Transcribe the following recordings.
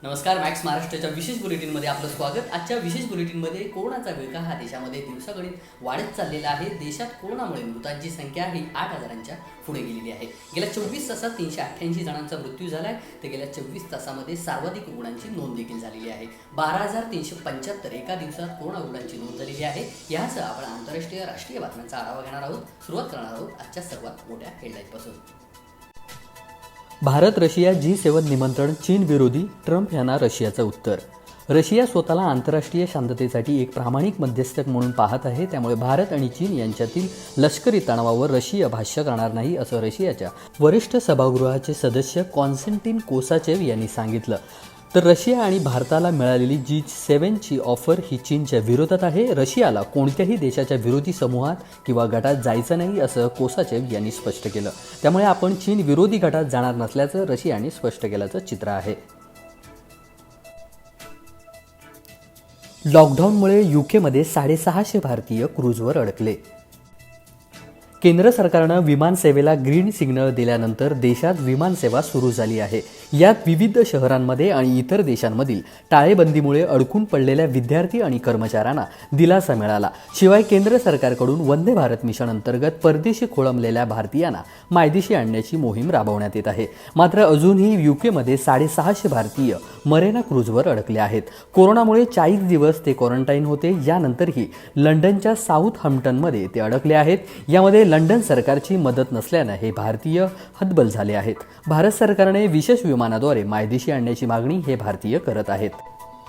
नमस्कार, मॅक्स महाराष्ट्राच्या विशेष बुलेटिनमध्ये आपलं स्वागत. आजच्या विशेष बुलेटिनमध्ये कोरोनाचा विळखा हा देशामध्ये दिवसागणिक वाढत चाललेला आहे. देशात कोरोनामुळे मृतांची संख्या ही 8,000च्या पुढे गेलेली आहे. गेल्या 24 तासात 388 जणांचा मृत्यू झाला आहे. तर गेल्या 24 तासामध्ये सर्वाधिक रुग्णांची नोंद देखील झालेली आहे. 12,375 एका दिवसात कोरोना रुग्णांची नोंद झालेली आहे. यासह आपण आंतरराष्ट्रीय राष्ट्रीय बातम्यांचा आढावा घेणार आहोत. सुरुवात करणार आहोत आजच्या सर्वात मोठ्या हेडलाईनपासून. भारत रशिया G7 निमंत्रण, चीन विरोधी, ट्रम्प यांना रशियाचं उत्तर. रशिया स्वतःला आंतरराष्ट्रीय शांततेसाठी एक प्रामाणिक मध्यस्थक म्हणून पाहत आहे. त्यामुळे भारत आणि चीन यांच्यातील लष्करी तणावावर रशिया भाष्य करणार नाही, असं रशियाच्या वरिष्ठ सभागृहाचे सदस्य कॉन्स्टंटिन कोसाचेव यांनी सांगितलं. तर रशिया आणि भारताला मिळालेली G7ची ऑफर ही चीनच्या विरोधात आहे. रशियाला कोणत्याही देशाच्या विरोधी समूहात किंवा गटात जायचं नाही, असं कोसाचेव यांनी स्पष्ट केलं. त्यामुळे आपण चीन विरोधी गटात जाणार नसल्याचं रशियाने स्पष्ट केल्याचं चित्र आहे. लॉकडाऊनमुळे UKमध्ये 650 भारतीय क्रूजवर अडकले. केंद्र सरकारनं विमानसेवेला ग्रीन सिग्नल दिल्यानंतर देशात विमानसेवा सुरू झाली आहे. यात विविध शहरांमध्ये आणि इतर देशांमधील टाळेबंदीमुळे अडकून पडलेल्या विद्यार्थी आणि कर्मचाऱ्यांना दिलासा मिळाला. शिवाय केंद्र सरकारकडून वंदे भारत मिशन अंतर्गत परदेशी खोळंबलेल्या भारतीयांना मायदेशी आणण्याची मोहीम राबवण्यात येत आहे. मात्र अजूनही UKमध्ये 650 भारतीय मरेना क्रूजवर अडकले आहेत. कोरोनामुळे 40 दिवस ते क्वारंटाईन होते. यानंतरही लंडनच्या साऊथहॅम्प्टनमध्ये ते अडकले आहेत. यामध्ये लंडन सरकारची मदत नसल्यानं हे भारतीय हतबल झाले आहेत. भारत सरकारने विशेष विमानाद्वारे मायदेशी आणण्याची मागणी हे भारतीय करत आहेत.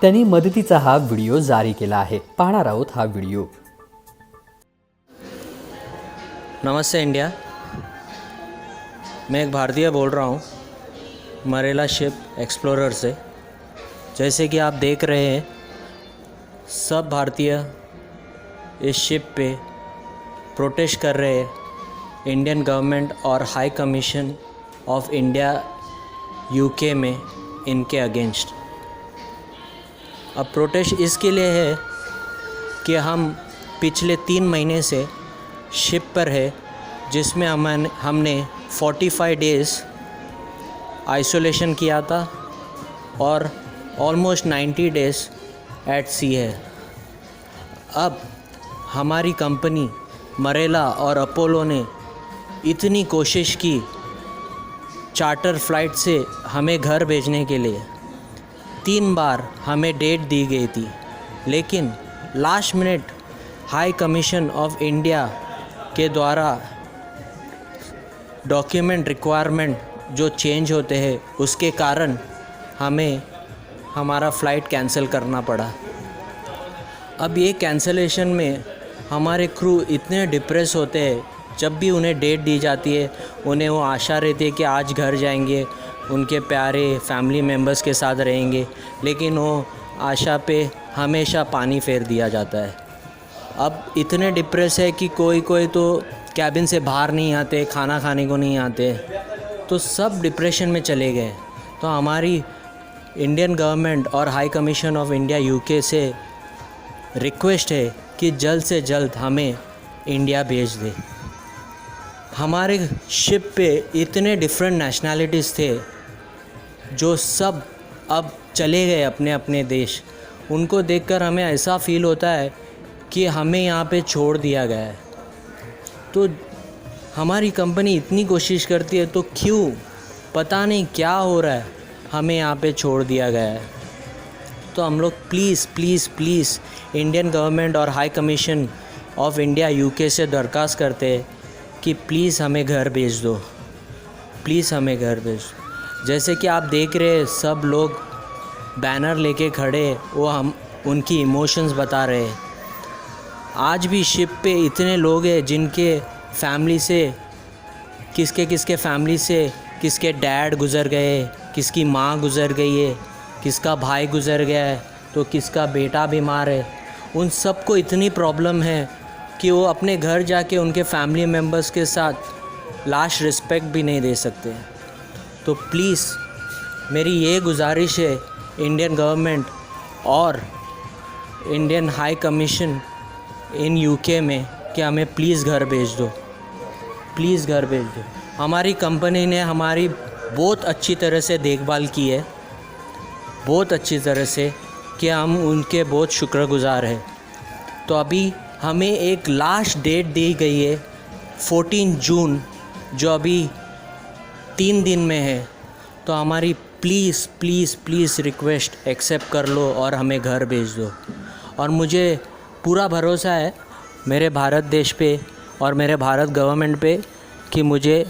त्यांनी मदतीचा हा व्हिडिओ जारी केला आहे. पाहणार आहोत हा व्हिडिओ. नमस्ते इंडिया, मैं एक भारतीय बोल रहा हूँ मरेला शिप एक्सप्लोरर से. जैसे कि आप देख रहे हैं, सब भारतीय इस शिप पे प्रोटेस्ट कर रहे हैं इंडियन गवर्नमेंट और high commission of India UK में इनके अगेंस्ट. अब प्रोटेस्ट इसके लिए है कि हम पिछले 3 महीने से शिप पर है, जिसमें हमने 45 डेज़ आइसोलेशन किया था और ऑलमोस्ट 90 डेज़ एट सी है. अब हमारी कंपनी मरेला और अपोलो ने इतनी कोशिश की चार्टर फ़्लाइट से हमें घर भेजने के लिए. 3 बार हमें डेट दी गई थी, लेकिन last minute high commission of India के द्वारा डॉक्यूमेंट रिक्वायरमेंट जो चेंज होते हैं, उसके कारण हमें हमारा फ़्लाइट कैंसिल करना पड़ा. अब ये कैंसलेशन में हमारे क्रू इतने डिप्रेस होते हैं. जब भी उन्हें डेट दी जाती है, उन्हें वो आशा रहती है कि आज घर जाएंगे, उनके प्यारे फैमिली मेम्बर्स के साथ रहेंगे, लेकिन वो आशा पे हमेशा पानी फेर दिया जाता है. अब इतने डिप्रेस है कि कोई तो कैबिन से बाहर नहीं आते, खाना खाने को नहीं आते, तो सब डिप्रेशन में चले गए. तो हमारी इंडियन गवर्नमेंट और high commission of India UK से रिक्वेस्ट है कि जल्द से जल्द हमें इंडिया भेज दे. हमारे शिप पे इतने डिफरेंट नेशनैलिटीज़ थे जो सब अब चले गए अपने अपने देश. उनको देखकर हमें ऐसा फ़ील होता है कि हमें यहाँ पे छोड़ दिया गया है. तो हमारी कंपनी इतनी कोशिश करती है, तो क्यों पता नहीं क्या हो रहा है, हमें यहाँ पे छोड़ दिया गया है. तो हम लोग please please please Indian government और high commission of India UK से दरख्वास्त करते हैं कि प्लीज़ हमें घर भेज दो, प्लीज़ हमें घर भेज दो. जैसे कि आप देख रहे हैं, सब लोग बैनर लेके खड़े, वो हम उनकी इमोशंस बता रहे हैं. आज भी शिप पे इतने लोग हैं जिनके फैमिली से किसके फैमिली से किसके डैड गुज़र गए, किसकी माँ गुज़र गई है, किसका भाई गुज़र गया है, तो किसका बेटा बीमार है. उन सबको इतनी प्रॉब्लम है कि वो अपने घर जाके उनके फैमिली मेम्बर्स के साथ लास्ट रिस्पेक्ट भी नहीं दे सकते. तो प्लीज़ मेरी ये गुजारिश है इंडियन गवर्नमेंट और Indian high commission in UK में कि हमें प्लीज़ घर भेज दो, प्लीज़ घर भेज दो. हमारी कंपनी ने हमारी बहुत अच्छी तरह से देखभाल की है. बहुत अच्छी तरह से कि हम उनके बहुत शुक्रगुजार हैं। तो अभी हमें एक लास्ट डेट दी गई है 14 जून, जो अभी 3 दिन में है। तो हमारी please please please request accept कर लो और हमें घर भेज दो। और मुझे पूरा भरोसा है मेरे भारत देश पे और मेरे भारत गवर्नमेंट पे कि मुझे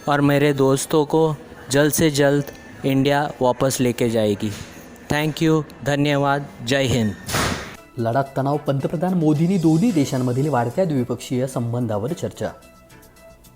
और मेरे दोस्तों को जल्द से जल्द इंडिया वापस लेके जाएगी। थैंक यू, धन्यवाद, जय हिंद। लडाख तणाव, पंतप्रधान मोदींनी दोन्ही देशांमधील वाढत्या द्विपक्षीय संबंधावर चर्चा.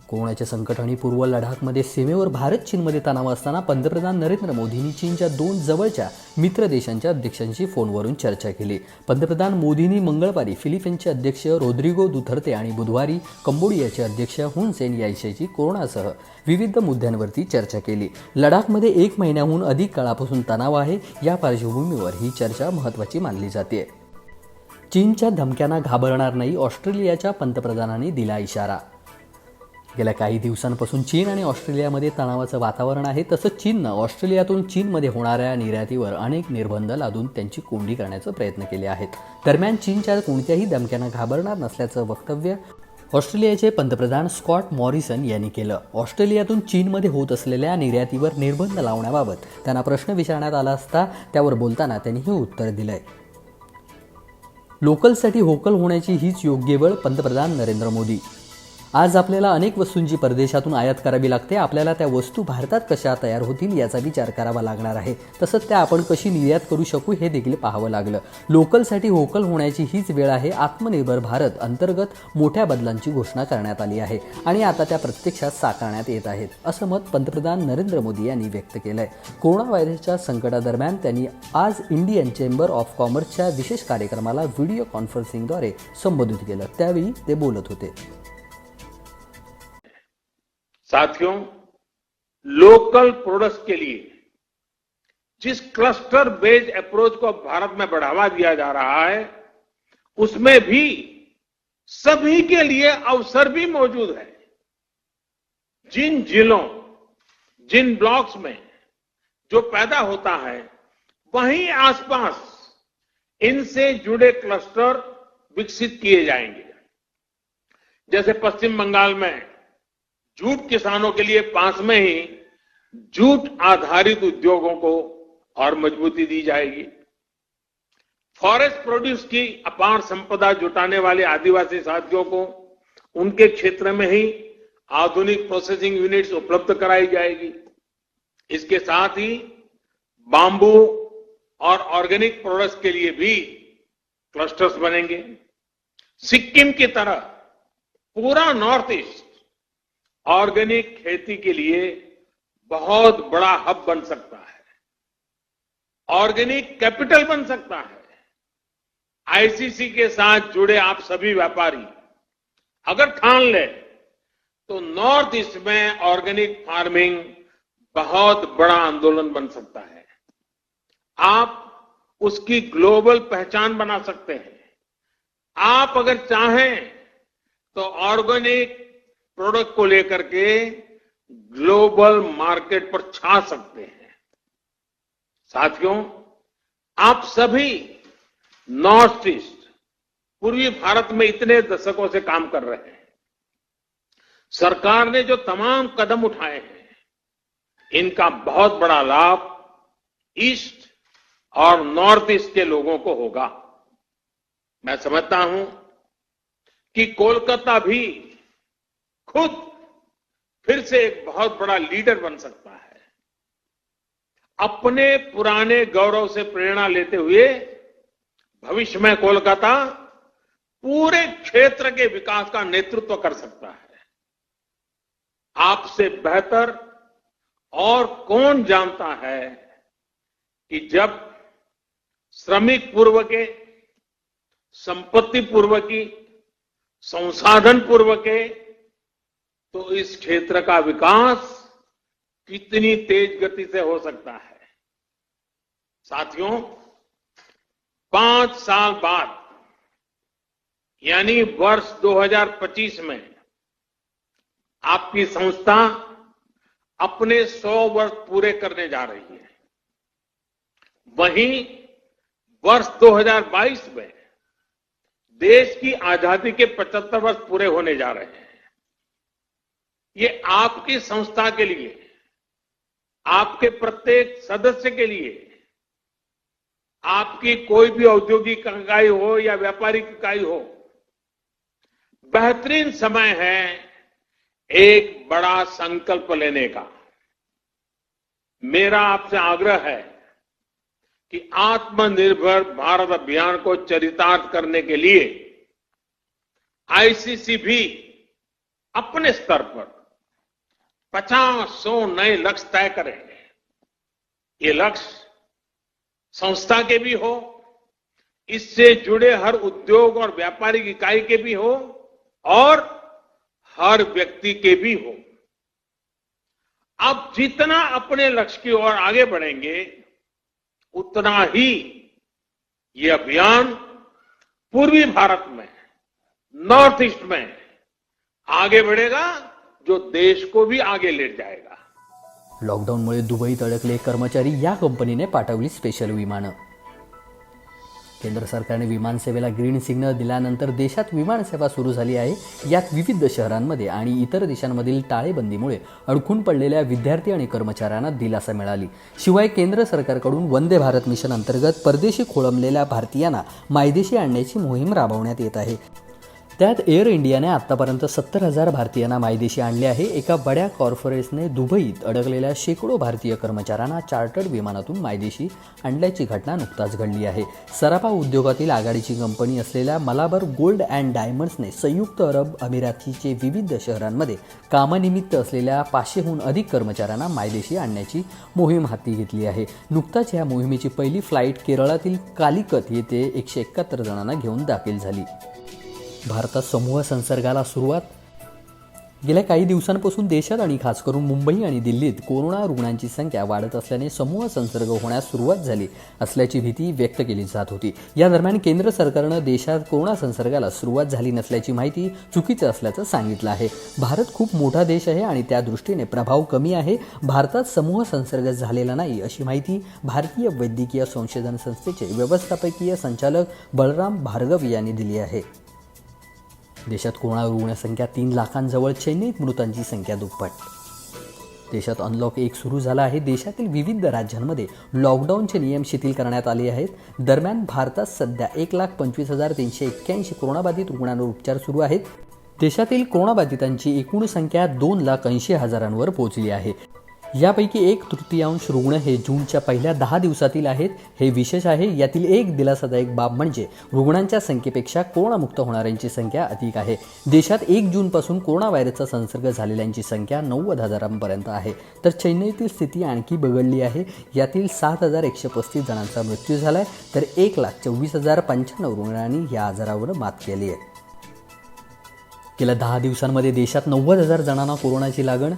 कोरोनाचे संकट आणि पूर्व लडाखमध्ये सीमेवर भारत चीनमध्ये तणाव असताना पंतप्रधान नरेंद्र मोदींनी चीनच्या 2 जवळच्या मित्र देशांच्या अध्यक्षांशी फोनवरून चर्चा केली. पंतप्रधान मोदींनी मंगळवारी फिलिपाईन्सचे अध्यक्ष रोद्रिगो दुथर्ते आणि बुधवारी कंबोडियाचे अध्यक्ष हुन सेन यांच्याशी कोरोनासह विविध मुद्द्यांवरती चर्चा केली. लडाखमध्ये 1 महिन्याहून अधिक काळापासून तणाव आहे. या पार्श्वभूमीवर ही चर्चा महत्त्वाची मानली जाते. चीनच्या धमक्यांना घाबरणार नाही, ऑस्ट्रेलियाच्या पंतप्रधानांनी दिला इशारा. गेल्या काही दिवसांपासून चीन आणि ऑस्ट्रेलियामध्ये तणावाचं वातावरण आहे. तसंच चीननं ऑस्ट्रेलियातून चीनमध्ये होणाऱ्या निर्यातीवर अनेक निर्बंध लादून त्यांची कोंडी करण्याचा प्रयत्न केले आहेत. दरम्यान चीनच्या कोणत्याही धमक्यांना घाबरणार नसल्याचं वक्तव्य ऑस्ट्रेलियाचे पंतप्रधान स्कॉट मॉरिसन यांनी केलं. ऑस्ट्रेलियातून चीनमध्ये होत असलेल्या निर्यातीवर निर्बंध लावण्याबाबत त्यांना प्रश्न विचारण्यात आला असता त्यावर बोलताना त्यांनी हे उत्तर दिलंय. लोकलसाठी व्होकल होण्याची हीच योग्य वेळ, पंतप्रधान नरेंद्र मोदी. आज आपल्याला अनेक वस्तूंची परदेशातून आयात करावी लागते. आपल्याला त्या वस्तू भारतात कशा तयार होतील याचा विचार करावा लागणार आहे. तसंच त्या आपण कशी निर्यात करू शकू हे देखील पाहावं लागलं. लोकलसाठी व्होकल होण्याची हीच वेळ आहे. आत्मनिर्भर भारत अंतर्गत मोठ्या बदलांची घोषणा करण्यात आली आहे आणि आता त्या प्रत्यक्षात साकारण्यात येत आहेत, असं मत पंतप्रधान नरेंद्र मोदी यांनी व्यक्त केलंय. कोरोना व्हायरसच्या संकटादरम्यान त्यांनी आज इंडियन चेंबर ऑफ कॉमर्सच्या विशेष कार्यक्रमाला व्हिडिओ कॉन्फरन्सिंगद्वारे संबोधित केलं. त्यावेळी ते बोलत होते. साथियों, लोकल प्रोडक्ट्स के लिए जिस क्लस्टर बेस्ड अप्रोच को भारत में बढ़ावा दिया जा रहा है, उसमें भी सभी के लिए अवसर भी मौजूद है. जिन जिलों, जिन ब्लॉक्स में जो पैदा होता है, वहीं आसपास इनसे जुड़े क्लस्टर विकसित किए जाएंगे. जैसे पश्चिम बंगाल में जूट किसानों के लिए पास में ही जूट आधारित उद्योगों को और मजबूती दी जाएगी. फॉरेस्ट प्रोड्यूस की अपार संपदा जुटाने वाले आदिवासी साथियों को उनके क्षेत्र में ही आधुनिक प्रोसेसिंग यूनिट्स उपलब्ध कराई जाएगी. इसके साथ ही बांबू और ऑर्गेनिक प्रोडक्ट्स के लिए भी क्लस्टर्स बनेंगे. सिक्किम की तरह पूरा नॉर्थ ईस्ट ऑर्गेनिक खेती के लिए बहुत बड़ा हब बन सकता है, ऑर्गेनिक कैपिटल बन सकता है. आईसीसी के साथ जुड़े आप सभी व्यापारी अगर ठान ले तो नॉर्थ ईस्ट में ऑर्गेनिक फार्मिंग बहुत बड़ा आंदोलन बन सकता है. आप उसकी ग्लोबल पहचान बना सकते हैं. आप अगर चाहें तो ऑर्गेनिक प्रोडक्ट को लेकर के ग्लोबल मार्केट पर छा सकते हैं. साथियों, आप सभी नॉर्थ ईस्ट, पूर्वी भारत में इतने दशकों से काम कर रहे हैं. सरकार ने जो तमाम कदम उठाए हैं, इनका बहुत बड़ा लाभ ईस्ट और नॉर्थ ईस्ट के लोगों को होगा. मैं समझता हूं कि कोलकाता भी खुद फिर से एक बहुत बड़ा लीडर बन सकता है. अपने पुराने गौरव से प्रेरणा लेते हुए भविष्य में कोलकाता पूरे क्षेत्र के विकास का नेतृत्व कर सकता है. आपसे बेहतर और कौन जानता है कि जब श्रमिक पूर्व के, संपत्ति पूर्व की, संसाधन पूर्व के, तो इस क्षेत्र का विकास कितनी तेज गति से हो सकता है. साथियों, 5 साल बाद यानी वर्ष 2025 में आपकी संस्था अपने 100 वर्ष पूरे करने जा रही है. वहीं वर्ष 2022 में देश की आजादी के 75 वर्ष पूरे होने जा रहे हैं। ये आपकी संस्था के लिए, आपके प्रत्येक सदस्य के लिए, आपकी कोई भी औद्योगिक इकाई हो या व्यापारिक इकाई हो, बेहतरीन समय है एक बड़ा संकल्प लेने का। मेरा आपसे आग्रह है कि आत्मनिर्भर भारत अभियान को चरितार्थ करने के लिए आईसीसी भी अपने स्तर पर 50-100 नए लक्ष्य तय करेंगे। ये लक्ष्य संस्था के भी हो, इससे जुड़े हर उद्योग और व्यापारिक इकाई के भी हो और हर व्यक्ति के भी हो। आप जितना अपने लक्ष्य की ओर आगे बढ़ेंगे, उतना ही ये अभियान पूर्वी भारत में, नॉर्थ ईस्ट में आगे बढ़ेगा, जो देश को भी आगे ले जाएगा। लॉकडाऊनमुळे दुबईत अडकले कर्मचारी या कंपनीने पाठवली स्पेशल विमानं। केंद्र सरकारने विमानसेवेला ग्रीन सिग्नल दिल्यानंतर देशात विमानसेवा सुरू झाली आहे। यात विविध शहरांमध्ये आणि इतर देशांमधील टाळेबंदीमुळे अडकून पडलेल्या विद्यार्थी आणि कर्मचाऱ्यांना दिलासा मिळाली। शिवाय केंद्र सरकारकडून वंदे भारत मिशन अंतर्गत परदेशी खोळंबलेल्या भारतीयांना मायदेशी आणण्याची मोहीम राबवण्यात येत आहे। त्यात एअर इंडियाने आतापर्यंत 70,000 भारतीयांना मायदेशी आणले आहे। एका बड्या कॉर्पोरेशनने दुबईत अडकलेल्या शेकडो भारतीय कर्मचाऱ्यांना चार्टर्ड विमानातून मायदेशी आणल्याची घटना नुकताच घडली आहे। सराफा उद्योगातील आघाडीची कंपनी असलेल्या मलाबर गोल्ड अँड डायमंड्सने संयुक्त अरब अमिरातीचे विविध शहरांमध्ये कामानिमित्त असलेल्या 500हून अधिक कर्मचाऱ्यांना मायदेशी आणण्याची मोहीम हाती घेतली आहे। नुकताच या मोहिमेची पहिली फ्लाईट केरळातील कालिकत येथे 171 जणांना घेऊन दाखल झाली। भारतात समूह संसर्गाला सुरुवात। गेल्या काही दिवसांपासून देशात आणि खास करून मुंबई आणि दिल्लीत कोरोना रुग्णांची संख्या वाढत असल्याने समूह संसर्ग होण्यास सुरुवात झाली असल्याची भीती व्यक्त केली जात होती। या दरम्यान केंद्र सरकारनं देशात कोरोना संसर्गाला सुरुवात झाली नसल्याची माहिती चुकीचं असल्याचं सांगितलं आहे। भारत खूप मोठा देश आहे आणि त्या दृष्टीने प्रभाव कमी आहे। भारतात समूह संसर्ग झालेला नाही अशी माहिती भारतीय वैद्यकीय संशोधन संस्थेचे व्यवस्थापकीय संचालक बलराम भार्गव यांनी दिली आहे। देशात कोरोना रुग्णसंख्या 3 लाखांजवळ, चेन्नईत मृतांची संख्या दुप्पट। देशात अनलॉक 1 सुरू झाला आहे। देशातील विविध राज्यांमध्ये लॉकडाऊनचे नियम शिथिल करण्यात आले आहेत। दरम्यान भारतात सध्या 1,25,381 कोरोनाबाधित रुग्णांवर उपचार सुरू आहेत। देशातील कोरोनाबाधितांची एकूण संख्या 2,80,000वर पोहोचली आहे। यापैकी 1/3 रुग्ण हे जूनच्या पहिल्या 10 दिवसातील आहेत। हे विशेष आहे। यातील एक दिलासादायक बाब म्हणजे रुग्णांच्या संख्येपेक्षा कोरोनामुक्त होणाऱ्यांची संख्या अधिक आहे। देशात 1 जूनपासून कोरोना व्हायरसचा संसर्ग झालेल्यांची संख्या 90,000पर्यंत आहे। तर चेन्नईतील स्थिती आणखी बिघडली आहे। यातील 7,135 जणांचा मृत्यू झाला आहे, तर 1,24,095 रुग्णांनी या आजारावर मात केली आहे। गेल्या 10 दिवसांमध्ये देशात 90,000 जणांना कोरोनाची लागण।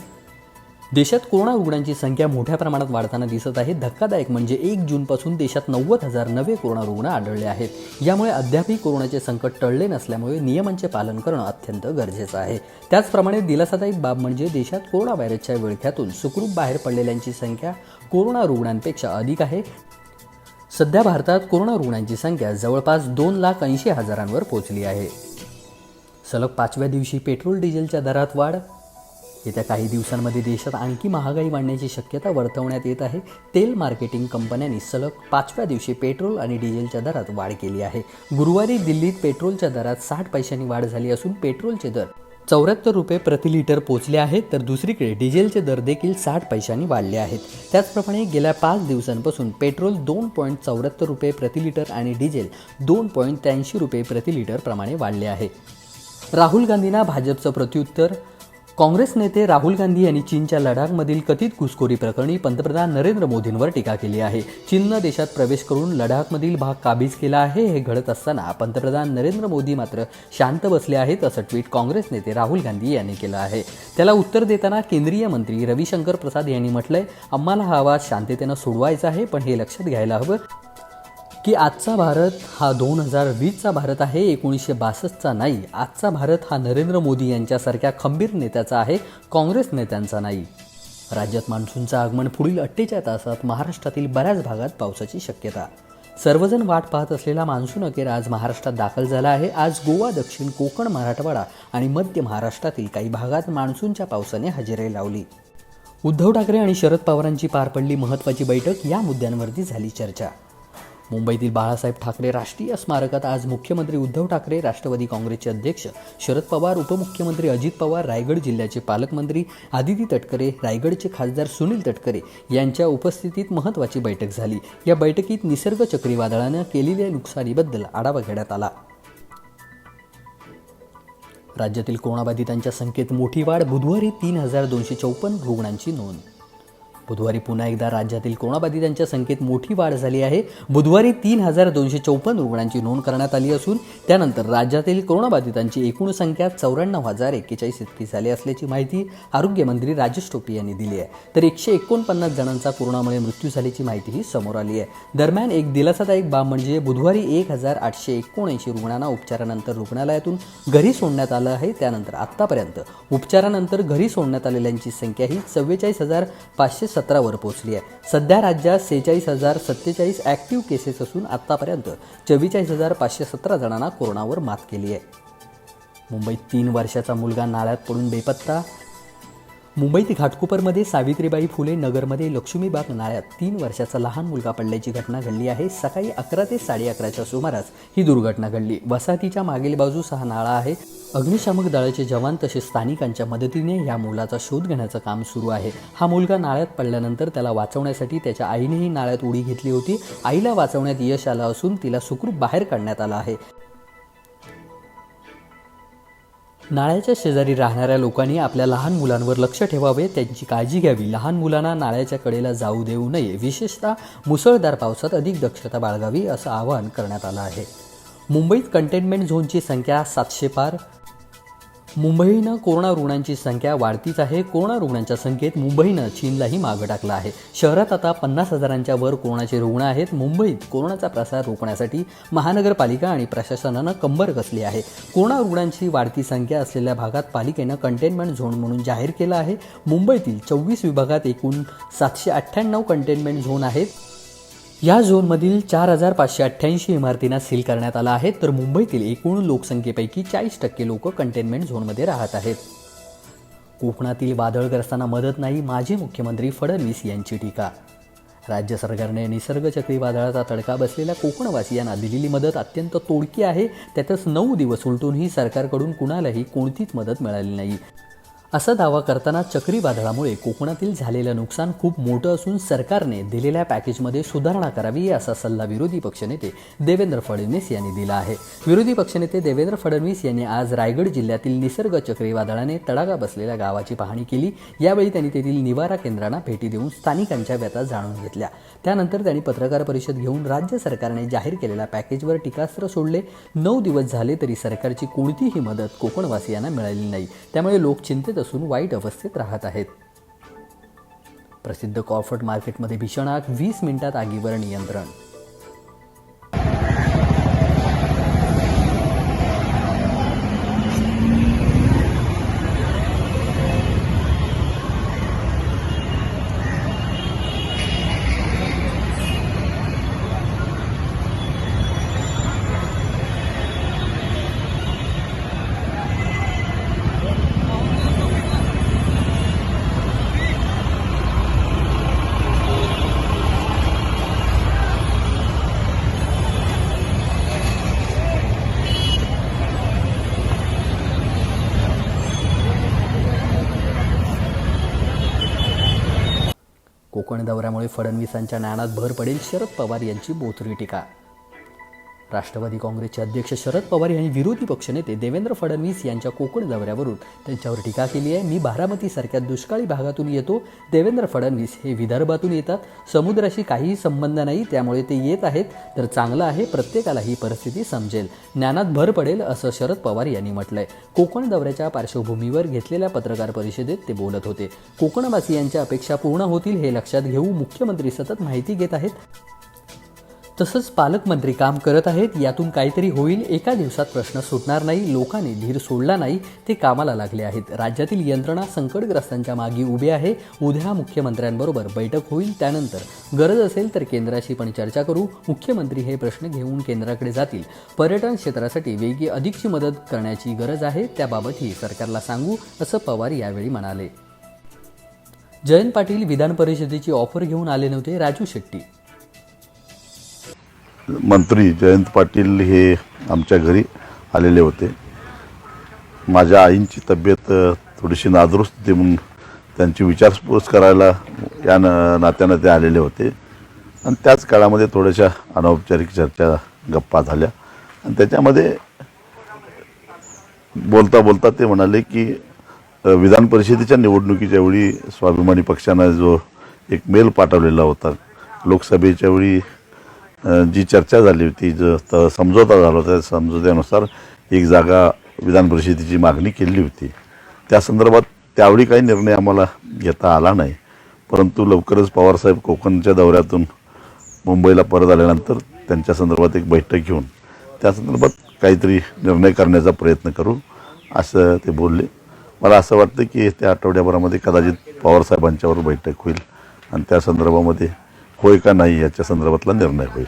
देशात कोरोना रुग्णांची संख्या मोठ्या प्रमाणात वाढताना दिसत आहे। धक्कादायक म्हणजे 1 जूनपासून देशात 90,000 नवे कोरोना रुग्ण आढळले आहेत। यामुळे अद्यापही कोरोनाचे संकट टळले नसल्यामुळे नियमांचे पालन करणं अत्यंत गरजेचं आहे। त्याचप्रमाणे दिलासादायक बाब म्हणजे देशात कोरोना व्हायरसच्या विळख्यातून सुखरूप बाहेर पडलेल्यांची संख्या कोरोना रुग्णांपेक्षा अधिक आहे। सध्या भारतात कोरोना रुग्णांची संख्या जवळपास 2,80,000वर पोहोचली आहे। सलग 5व्या दिवशी पेट्रोल डिझेलच्या दरात वाढ। येत्या काही दिवसांमध्ये देशात आणखी महागाई वाढण्याची शक्यता वर्तवण्यात येत आहे। तेल मार्केटिंग कंपन्यांनी सलग 5व्या दिवशी पेट्रोल आणि डिझेलच्या दरात वाढ केली आहे। गुरुवारी दिल्लीत पेट्रोलच्या दरात 60 पैशांनी वाढ झाली असून पेट्रोलचे दर 74 रुपये प्रति लिटर पोहोचले आहेत, तर दुसरीकडे डिझेलचे दर देखील 60 पैशांनी वाढले आहेत। त्याचप्रमाणे गेल्या 5 दिवसांपासून पेट्रोल 2.74 रुपये प्रति लिटर आणि डिझेल 2.83 रुपये प्रति लिटर प्रमाणे वाढले आहे। राहुल गांधींना भाजपचं प्रत्युत्तर। काँग्रेस नेते राहुल गांधी यांनी चीनच्या लडाखमधील कथित घुसखोरी प्रकरणी पंतप्रधान नरेंद्र मोदींवर टीका केली आहे। चीननं देशात प्रवेश करून लडाखमधील भाग काबीज केला आहे। हे घडत असताना पंतप्रधान नरेंद्र मोदी मात्र शांत बसले आहेत असं ट्विट काँग्रेस नेते राहुल गांधी यांनी केलं आहे। त्याला उत्तर देताना केंद्रीय मंत्री रविशंकर प्रसाद यांनी म्हटलंय, आम्हाला हा वाद शांततेनं सोडवायचा आहे, पण हे लक्षात घ्यायला हवं की आजचा भारत हा 2020चा भारत आहे, 1962चा नाही। आजचा भारत हा नरेंद्र मोदी यांच्यासारख्या खंबीर नेत्याचा आहे, काँग्रेस नेत्यांचा नाही। राज्यात मान्सूनचं आगमन पुढील 48 तासात महाराष्ट्रातील बऱ्याच भागात पावसाची शक्यता. सर्वजण वाट पाहत असलेला मान्सून अखेर आज महाराष्ट्रात दाखल झाला आहे. आज गोवा, दक्षिण कोकण, मराठवाडा आणि मध्य महाराष्ट्रातील काही भागात मान्सूनच्या पावसाने हजेरी लावली. उद्धव ठाकरे आणि शरद पवारांची पार पडली महत्त्वाची बैठक. या मुद्द्यांवरती झाली चर्चा. मुंबईतील बाळासाहेब ठाकरे राष्ट्रीय स्मारकात आज मुख्यमंत्री उद्धव ठाकरे, राष्ट्रवादी काँग्रेसचे अध्यक्ष शरद पवार, उपमुख्यमंत्री अजित पवार, रायगड जिल्ह्याचे पालकमंत्री आदिती तटकरे, रायगडचे खासदार सुनील तटकरे यांच्या उपस्थितीत महत्त्वाची बैठक झाली. या बैठकीत निसर्ग चक्रीवादळानं केलेल्या नुकसानीबद्दल आढावा घेण्यात आला. राज्यातील कोरोनाबाधितांच्या संख्येत मोठी वाढ. बुधवारी 3,254 रुग्णांची नोंद. बुधवारी पुन्हा एकदा राज्यातील कोरोनाबाधितांच्या संख्येत मोठी वाढ झाली आहे. बुधवारी 3,254 रुग्णांची नोंद करण्यात आली असून त्यानंतर राज्यातील कोरोनाबाधितांची एकूण संख्या 94,041 इतकी झाली असल्याची माहिती आरोग्यमंत्री राजेश टोपे यांनी दिली आहे. तर 149 जणांचा कोरोनामुळे मृत्यू झाल्याची माहितीही समोर आली आहे. दरम्यान एक दिलासादायक बाब म्हणजे बुधवारी 1,879 रुग्णांना उपचारानंतर रुग्णालयातून घरी सोडण्यात आलं आहे. त्यानंतर आत्तापर्यंत उपचारानंतर घरी सोडण्यात आलेल्यांची संख्या ही 44,517 वर पोहोचली आहे. सध्या राज्यात 46,047 ॲक्टिव्ह केसेस असून आत्तापर्यंत 44,517 जणांना कोरोनावर मात केली आहे. मुंबईत 3 वर्षाचा मुलगा नाल्यात पडून बेपत्ता. मुंबईत घाटकोपरमध्ये सावित्रीबाई फुले नगरमध्ये लक्ष्मीबाग नाल्यात 3 वर्षाचा लहान मुलगा पडल्याची घटना घडली आहे. सकाळी 11 ते 11:30च्या सुमारास ही दुर्घटना घडली. वसाहतीच्या मागील बाजूस हा नाळा आहे. अग्निशामक दलाचे जवान तसेच स्थानिकांच्या मदतीने या मुलाचा शोध घेण्याचं काम सुरू आहे. हा मुलगा नाळ्यात पडल्यानंतर त्याला वाचवण्यासाठी त्याच्या आईनेही नाळ्यात उडी घेतली होती. आईला वाचवण्यात यश आलं असून तिला सुखरूप बाहेर काढण्यात आलं आहे. नाळ्याच्या शेजारी राहणाऱ्या लोकांनी आपल्या लहान मुलांवर लक्ष ठेवावे, त्यांची काळजी घ्यावी. लहान मुलांना नाळ्याच्या कडेला जाऊ देऊ नये. विशेषतः मुसळधार पावसात अधिक दक्षता बाळगावी असं आवाहन करण्यात आलं आहे. मुंबईत कंटेनमेंट झोनची संख्या 700 पार. मुंबईनं कोरोना रुग्णांची संख्या वाढतीच आहे. कोरोना रुग्णांच्या संख्येत मुंबईनं चीनलाही मागं टाकलं आहे. शहरात आता 50,000च्या वर कोरोनाचे रुग्ण आहेत. मुंबईत कोरोनाचा प्रसार रोखण्यासाठी महानगरपालिका आणि प्रशासनानं कंबर कसली आहे. कोरोना रुग्णांची वाढती संख्या असलेल्या भागात पालिकेनं कंटेनमेंट झोन म्हणून जाहीर केलं आहे. मुंबईतील 24 विभागात एकूण 798 कंटेनमेंट झोन आहेत. या झोनमधील 4,588 इमारतींना सील करण्यात आलं आहे. तर मुंबईतील एकूण लोकसंख्येपैकी 40% लोक कंटेनमेंट झोनमध्ये राहत आहेत. कोकणातील वादळग्रस्तांना मदत नाही, माजी मुख्यमंत्री फडणवीस यांची टीका. राज्य सरकारने निसर्ग चक्रीवादळाचा तडका बसलेल्या कोकणवासियांना दिलेली मदत अत्यंत तोडकी आहे. त्यातच 9 दिवस उलटूनही सरकारकडून कुणालाही कोणतीच मदत मिळाली नाही असा दावा करताना चक्रीवादळामुळे कोकणातील झालेलं नुकसान खूप मोठं असून सरकारने दिलेल्या पॅकेजमध्ये सुधारणा करावी असा सल्ला विरोधी पक्षनेते देवेंद्र फडणवीस यांनी दिला आहे. विरोधी पक्षनेते देवेंद्र फडणवीस यांनी आज रायगड जिल्ह्यातील निसर्ग चक्रीवादळाने तडाखा बसलेल्या गावाची पाहणी केली. यावेळी त्यांनी तेथील निवारा केंद्रांना भेटी देऊन स्थानिकांच्या व्यथा जाणून घेतल्या. त्यानंतर त्यांनी पत्रकार परिषद घेऊन राज्य सरकारने जाहीर केलेल्या पॅकेजवर टीकास्त्र सोडले. 9 दिवस झाले तरी सरकारची कोणतीही मदत कोकणवासियांना मिळाली नाही. त्यामुळे लोक चिंतेत असून वाईट अवस्थेत राहत आहेत. प्रसिद्ध कॉर्फर्ट मार्केटमध्ये भीषण आग. 20 मिनिटात आगीवर नियंत्रण. कोकण दौऱ्यामुळे फडणवीसांच्या ज्ञानात भर पडेल, शरद पवार यांची बोथरी टीका. राष्ट्रवादी काँग्रेसचे अध्यक्ष शरद पवार यांनी विरोधी पक्षनेते देवेंद्र फडणवीस यांच्या कोकण दौऱ्यावरून त्यांच्यावर टीका केली आहे. मी बारामतीसारख्या दुष्काळी भागातून येतो. देवेंद्र फडणवीस हे विदर्भातून येतात. समुद्राशी काहीही संबंध नाही, त्यामुळे ते येत आहेत तर चांगलं आहे. प्रत्येकाला ही परिस्थिती समजेल, ज्ञानात भर पडेल असं शरद पवार यांनी म्हटलंय. कोकण दौऱ्याच्या पार्श्वभूमीवर घेतलेल्या पत्रकार परिषदेत ते बोलत होते. कोकणवासियांच्या अपेक्षा पूर्ण होतील हे लक्षात घेऊ मुख्यमंत्री सतत माहिती घेत आहेत. तसंच पालकमंत्री काम करत आहेत, यातून काहीतरी होईल, एका दिवसात प्रश्न सुटणार नाही, लोकांनी धीर सोडला नाही, ते कामाला लागले आहेत. राज्यातील यंत्रणा संकटग्रस्तांच्या मागे उभी आहे. उद्या मुख्यमंत्र्यांबरोबर बैठक होईल, त्यानंतर गरज असेल तर केंद्राशी पण चर्चा करू. मुख्यमंत्री हे प्रश्न घेऊन केंद्राकडे जातील. पर्यटन क्षेत्रासाठी वेगळी अधिकची मदत करण्याची गरज आहे, त्याबाबतही सरकारला सांगू, असं पवार यावेळी म्हणाले. जयंत पाटील विधान परिषदेची ऑफर घेऊन आले नव्हते. राजू शेट्टी. मंत्री जयंत पाटील हे आमच्या घरी आलेले होते. माझ्या आईंची तब्येत थोडीशी नादुरुस्त होती म्हणून त्यांची विचारपूस करायला या नात्यानं ते आलेले होते आणि त्याच काळामध्ये थोड्याशा अनौपचारिक चर्चा गप्पा झाल्या आणि त्याच्यामध्ये बोलता बोलता ते म्हणाले की विधान परिषदेच्या निवडणुकीच्या वेळी स्वाभिमानी पक्षानं जो एक मेल पाठवलेला होता, लोकसभेच्या वेळी जी चर्चा झाली होती, जो समझोता झाला होता, त्या समझोत्यानुसार एक जागा विधान परिषदेची मागणी केली होती. त्या संदर्भात त्यावेळी काही निर्णय आम्हाला घेता आला नाही, परंतु लवकरच पवारसाहेब कोकणच्या दौऱ्यातून मुंबईला परत आल्यानंतर त्यांच्या संदर्भात एक बैठक घेऊन त्या संदर्भात काहीतरी निर्णय करण्याचा प्रयत्न करू असं ते बोलले. मला असं वाटतं की त्या आठवड्याभरामध्ये कदाचित पवारसाहेबांच्यावर बैठक होईल आणि त्या संदर्भामध्ये होय का नाही याच्या संदर्भातला निर्णय होईल.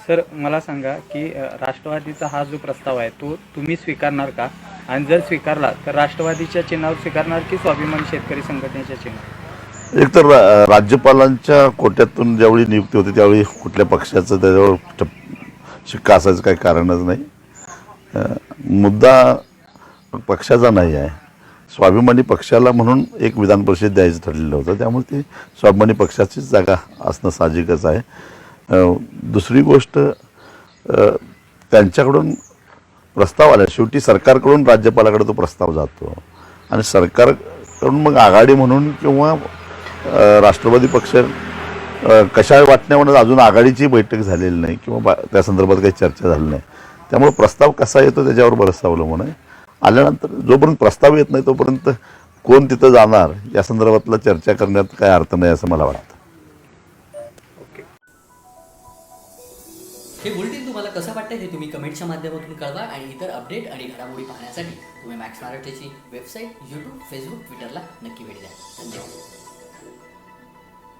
सर, मला सांगा की राष्ट्रवादीचा हा जो प्रस्ताव आहे तो तुम्ही स्वीकारणार का, आणि जर स्वीकारला तर राष्ट्रवादीच्या चिन्हावर स्वीकारणार की स्वाभिमानी शेतकरी संघटनेच्या चिन्हावर? एक तर राज्यपालांच्या कोट्यातून ज्यावेळी नियुक्ती होती त्यावेळी कुठल्या पक्षाचं त्याच्यावर शिक्का असायचं काही कारणच नाही. मुद्दा पक्षाचा नाही आहे. स्वाभिमानी पक्षाला म्हणून एक विधान परिषद द्यायचं ठरलेलं होतं, त्यामुळे ती स्वाभिमानी पक्षाचीच जागा असणं साहजिकच आहे. दुसरी गोष्ट, त्यांच्याकडून प्रस्ताव आला, शेवटी सरकारकडून राज्यपालाकडे तो प्रस्ताव जातो आणि सरकारकडून मग आघाडी म्हणून किंवा राष्ट्रवादी पक्ष कशा वाटण्यावर अजून आघाडीची बैठक झालेली नाही किंवा त्या संदर्भात काही चर्चा झाली नाही. त्यामुळे प्रस्ताव कसा येतो त्याच्यावर बरंचसं अवलंबून आहे. आल्यानंतर जोपर्यंत प्रस्ताव येत नाही तोपर्यंत कोण तिथं जाणार या संदर्भातला चर्चा करण्यात काय अर्थ नाही असं मला वाटतं. हे बुलेटिन तुम्हाला कसं वाटतं हे तुम्ही कमेंटच्या माध्यमातून कळवा आणि इतर अपडेट आणि घडामोडी पाहण्यासाठी तुम्ही मॅक्स मराठीची वेबसाईट, यूट्यूब, फेसबुक, ट्विटरला नक्की भेट द्या. धन्यवाद.